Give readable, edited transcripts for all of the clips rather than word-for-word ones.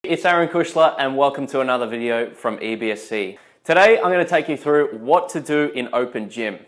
It's Aaron Kushler and welcome to another video from EBSC. Today I'm going to take you through what to do in open gym.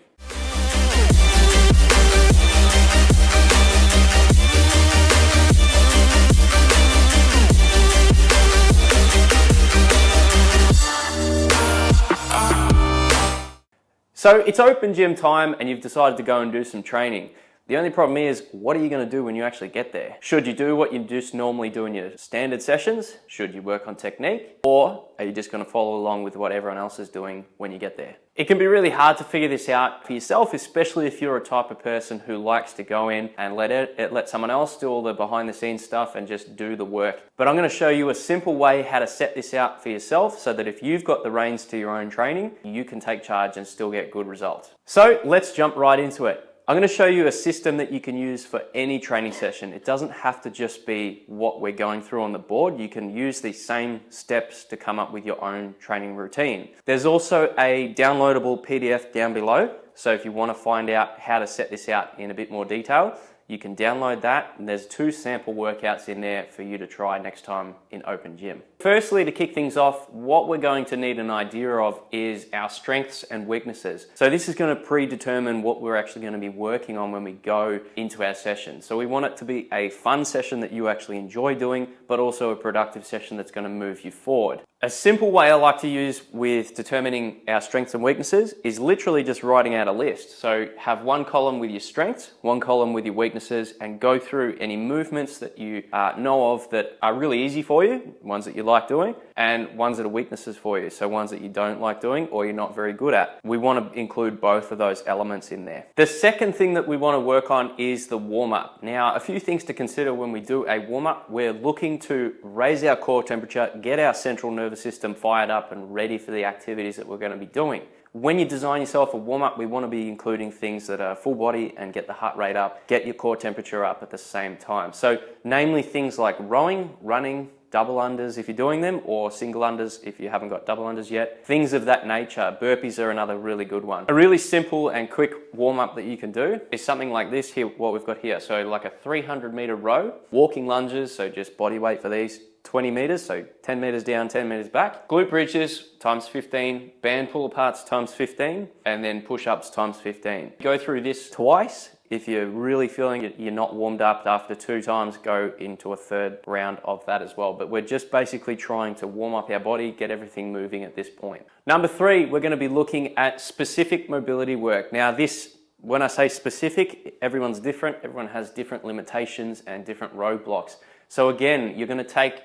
So it's open gym time and you've decided to go and do some training. The only problem is, what are you going to do when you actually get there? Should you do what you just normally do in your standard sessions? Should you work on technique? Or are you just going to follow along with what everyone else is doing when you get there? It can be really hard to figure this out for yourself, especially if you're a type of person who likes to go in and let someone else do all the behind the scenes stuff and just do the work. But I'm going to show you a simple way how to set this out for yourself so that if you've got the reins to your own training, you can take charge and still get good results. So let's jump right into it. I'm going to show you a system that you can use for any training session. It doesn't have to just be what we're going through on the board. You can use these same steps to come up with your own training routine. There's also a downloadable PDF down below. So if you want to find out how to set this out in a bit more detail, you can download that, and there's 2 sample workouts in there for you to try next time in open gym. Firstly, to kick things off, what we're going to need an idea of is our strengths and weaknesses. So this is going to predetermine what we're actually going to be working on when we go into our session. So we want it to be a fun session that you actually enjoy doing, but also a productive session that's going to move you forward. A simple way I like to use with determining our strengths and weaknesses is literally just writing out a list. So have one column with your strengths, one column with your weaknesses, and go through any movements that you know of that are really easy for you, ones that you like doing, and ones that are weaknesses for you, so ones that you don't like doing or you're not very good at. We want to include both of those elements in there. The second thing that we want to work on is the warm-up. Now, a few things to consider when we do a warm-up. We're looking to raise our core temperature, get our central nervous system fired up and ready for the activities that we're going to be doing. When you design yourself a warm-up, we want to be including things that are full body and get the heart rate up, get your core temperature up at the same time. So namely things like rowing, running, double unders if you're doing them, or single unders if you haven't got double unders yet. Things of that nature. Burpees are another really good one. A really simple and quick warm-up that you can do is something like this here, what we've got here. So like a 300-meter row, walking lunges, so just body weight for these, 20 meters, so 10 meters down, 10 meters back. Glute bridges times 15, band pull aparts times 15, and then push-ups times 15. Go through this twice. If you're really feeling you're not warmed up after 2 times, go into a 3rd round of that as well. But we're just basically trying to warm up our body, get everything moving at this point. Number 3, we're going to be looking at specific mobility work. Now this, when I say specific, everyone's different. Everyone has different limitations and different roadblocks. So again, you're going to take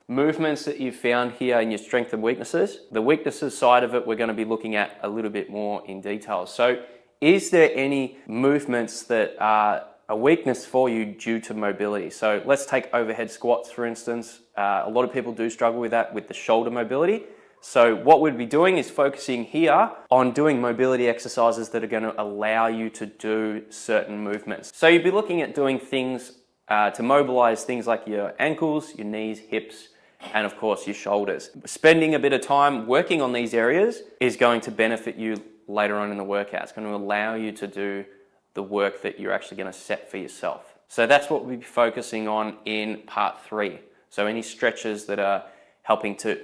movements that you've found here in your strengths and weaknesses. The weaknesses side of it, we're going to be looking at a little bit more in detail. So is there any movements that are a weakness for you due to mobility? So let's take overhead squats, for instance. A lot of people do struggle with that with the shoulder mobility. So what we'd be doing is focusing here on doing mobility exercises that are going to allow you to do certain movements. So you'd be looking at doing things to mobilize things like your ankles, your knees, hips, and of course your shoulders. Spending a bit of time working on these areas is going to benefit you later on in the workout. It's going to allow you to do the work that you're actually going to set for yourself. So that's what we'll be focusing on in part 3. So any stretches that are helping to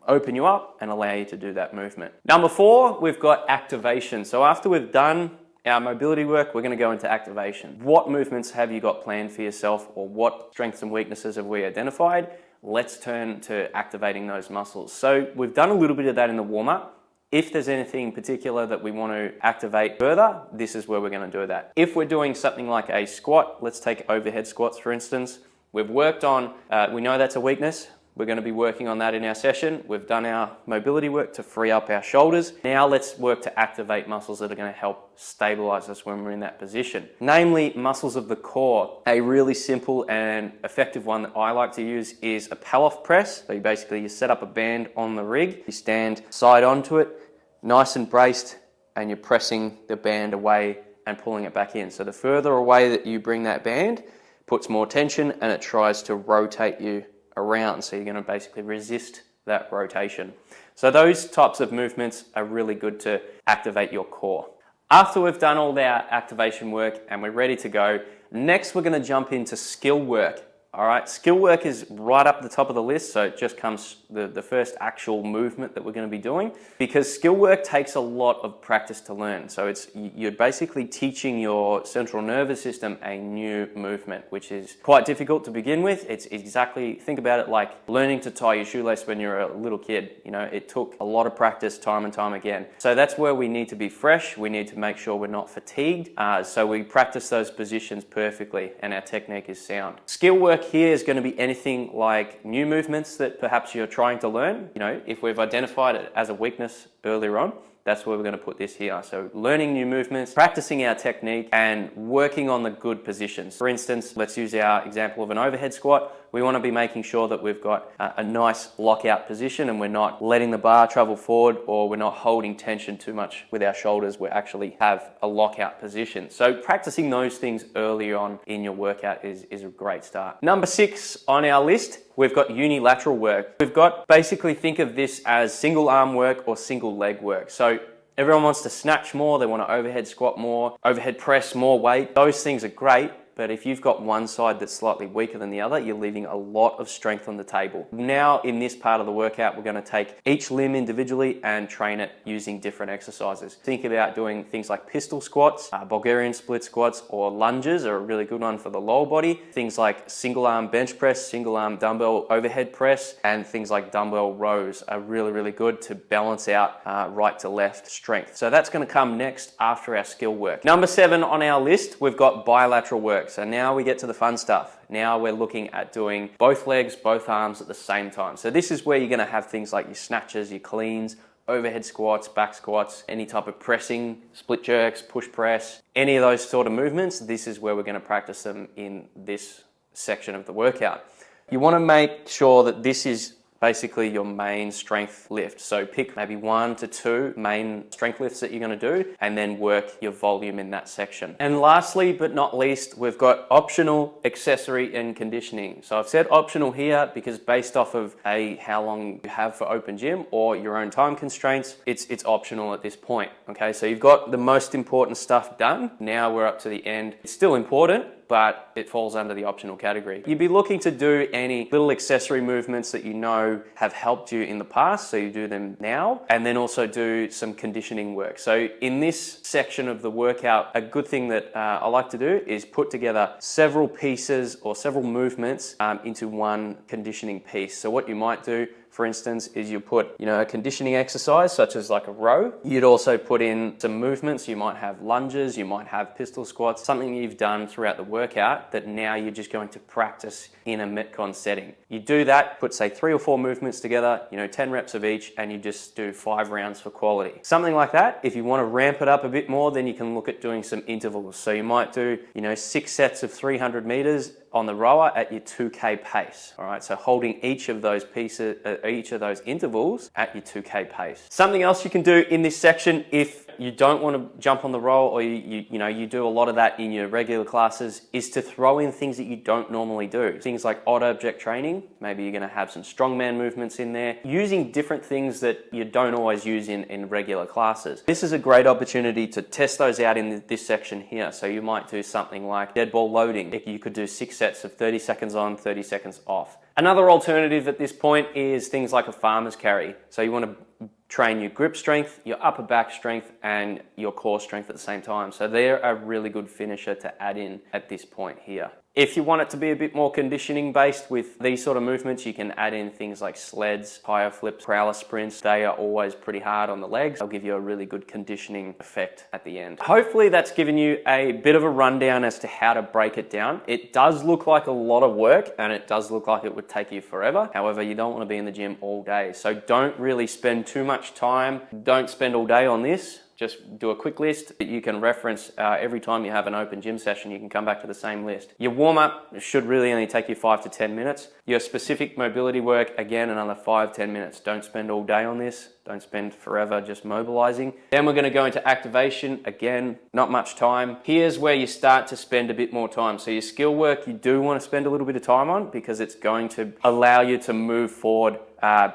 open you up and allow you to do that movement. Number 4, we've got activation. So after we've done our mobility work, we're going to go into activation. What movements have you got planned for yourself, or what strengths and weaknesses have we identified? Let's turn to activating those muscles. So we've done a little bit of that in the warm-up. If there's anything in particular that we want to activate further, this is where we're going to do that. If we're doing something like a squat, let's take overhead squats for instance. We've worked on, we know that's a weakness. We're going to be working on that in our session. We've done our mobility work to free up our shoulders. Now let's work to activate muscles that are going to help stabilize us when we're in that position. Namely, muscles of the core. A really simple and effective one that I like to use is a pull-off press. So you set up a band on the rig, you stand side onto it, nice and braced, and you're pressing the band away and pulling it back in. So the further away that you bring that band, puts more tension and it tries to rotate you around. So you're going to basically resist that rotation. So those types of movements are really good to activate your core. After we've done all our activation work and we're ready to go, next we're going to jump into skill work. All right, skill work is right up the top of the list, so it just comes the first actual movement that we're going to be doing, because skill work takes a lot of practice to learn. So you're basically teaching your central nervous system a new movement, which is quite difficult to begin with. It's exactly, think about it like learning to tie your shoelace when you're a little kid. You know, it took a lot of practice time and time again. So that's where we need to be fresh. We need to make sure we're not fatigued. So we practice those positions perfectly and our technique is sound. Skill work here is going to be anything like new movements that perhaps you're trying to learn. You know, if we've identified it as a weakness earlier on, that's where we're going to put this here. So learning new movements, practicing our technique, and working on the good positions. For instance, let's use our example of an overhead squat. We want to be making sure that we've got a nice lockout position and we're not letting the bar travel forward, or we're not holding tension too much with our shoulders. We actually have a lockout position. So practicing those things early on in your workout is a great start. Number 6 on our list, we've got unilateral work. We've got, basically think of this as single arm work or single leg work. So everyone wants to snatch more, they want to overhead squat more, overhead press more weight. Those things are great, but if you've got one side that's slightly weaker than the other, you're leaving a lot of strength on the table. Now, in this part of the workout, we're going to take each limb individually and train it using different exercises. Think about doing things like pistol squats, Bulgarian split squats, or lunges are a really good one for the lower body. Things like single arm bench press, single arm dumbbell overhead press, and things like dumbbell rows are really, really good to balance out right to left strength. So that's going to come next after our skill work. Number 7 on our list, we've got bilateral work. So now we get to the fun stuff. Now we're looking at doing both legs, both arms at the same time. So this is where you're going to have things like your snatches, your cleans, overhead squats, back squats, any type of pressing, split jerks, push press, any of those sort of movements. This is where we're going to practice them in this section of the workout. You want to make sure that this is basically your main strength lift. So pick maybe 1 to 2 main strength lifts that you're going to do, and then work your volume in that section. And lastly, but not least, we've got optional accessory and conditioning. So I've said optional here because based off of how long you have for open gym or your own time constraints, it's optional at this point. Okay, so you've got the most important stuff done. Now we're up to the end. It's still important, but it falls under the optional category. You'd be looking to do any little accessory movements that you know have helped you in the past, so you do them now, and then also do some conditioning work. So in this section of the workout, a good thing that I like to do is put together several pieces or several movements into one conditioning piece. So what you might do, for instance, is you put, a conditioning exercise such as like a row. You'd also put in some movements. You might have lunges, you might have pistol squats, something you've done throughout the workout that now you're just going to practice in a Metcon setting. You do that, put say 3 or 4 movements together, 10 reps of each, and you just do 5 rounds for quality. Something like that. If you want to ramp it up a bit more, then you can look at doing some intervals. So you might do, 6 sets of 300 meters on the rower at your 2K pace. All right, so holding each of those pieces, each of those intervals at your 2K pace. Something else you can do in this section, if you don't want to jump on the roll, or you do a lot of that in your regular classes, is to throw in things that you don't normally do. Things like odd object training. Maybe you're going to have some strongman movements in there, using different things that you don't always use in regular classes. This is a great opportunity to test those out in this section here. So you might do something like dead ball loading. You could do 6 sets of 30 seconds on, 30 seconds off. Another alternative at this point is things like a farmer's carry. So you want to train your grip strength, your upper back strength, and your core strength at the same time. So they're a really good finisher to add in at this point here. If you want it to be a bit more conditioning based with these sort of movements, you can add in things like sleds, tire flips, prowler sprints. They are always pretty hard on the legs. They'll give you a really good conditioning effect at the end. Hopefully that's given you a bit of a rundown as to how to break it down. It does look like a lot of work, and it does look like it would take you forever. However, you don't want to be in the gym all day. So don't really spend too much time. Don't spend all day on this. Just do a quick list that you can reference every time you have an open gym session. You can come back to the same list. Your warm-up should really only take you 5 to 10 minutes. Your specific mobility work, again, another 5-10 minutes. Don't spend all day on this. Don't spend forever just mobilizing. Then we're going to go into activation. Again, not much time. Here's where you start to spend a bit more time. So your skill work, you do want to spend a little bit of time on, because it's going to allow you to move forward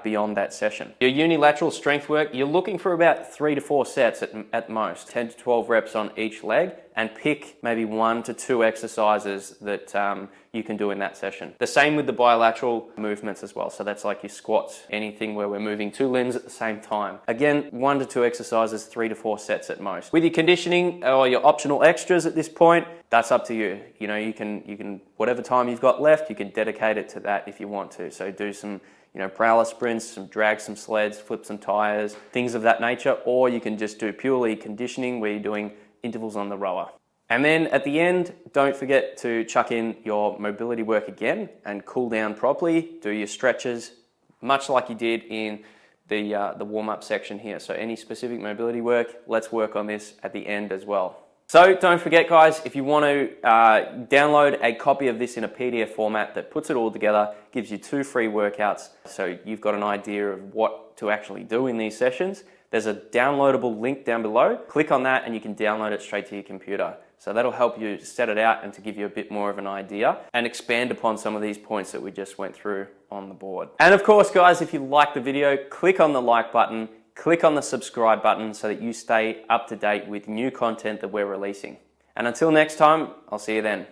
beyond that session. Your unilateral strength work, you're looking for about 3 to 4 sets at most, 10 to 12 reps on each leg, and pick maybe 1 to 2 exercises that you can do in that session. The same with the bilateral movements as well. So that's like your squats, anything where we're moving two limbs at the same time. Again, 1 to 2 exercises, 3 to 4 sets at most. With your conditioning or your optional extras at this point, that's up to you. You know, you can whatever time you've got left, you can dedicate it to that if you want to. So do some, you know, prowler sprints, drag some sleds, flip some tires, things of that nature, or you can just do purely conditioning where you're doing intervals on the rower. And then at the end, don't forget to chuck in your mobility work again and cool down properly. Do your stretches, much like you did in the warm-up section here. So any specific mobility work, let's work on this at the end as well. So don't forget, guys, if you want to download a copy of this in a PDF format that puts it all together, gives you 2 free workouts, so you've got an idea of what to actually do in these sessions. There's a downloadable link down below. Click on that and you can download it straight to your computer. So that'll help you set it out and to give you a bit more of an idea and expand upon some of these points that we just went through on the board. And of course, guys, if you like the video, click on the like button, click on the subscribe button so that you stay up to date with new content that we're releasing. And until next time, I'll see you then.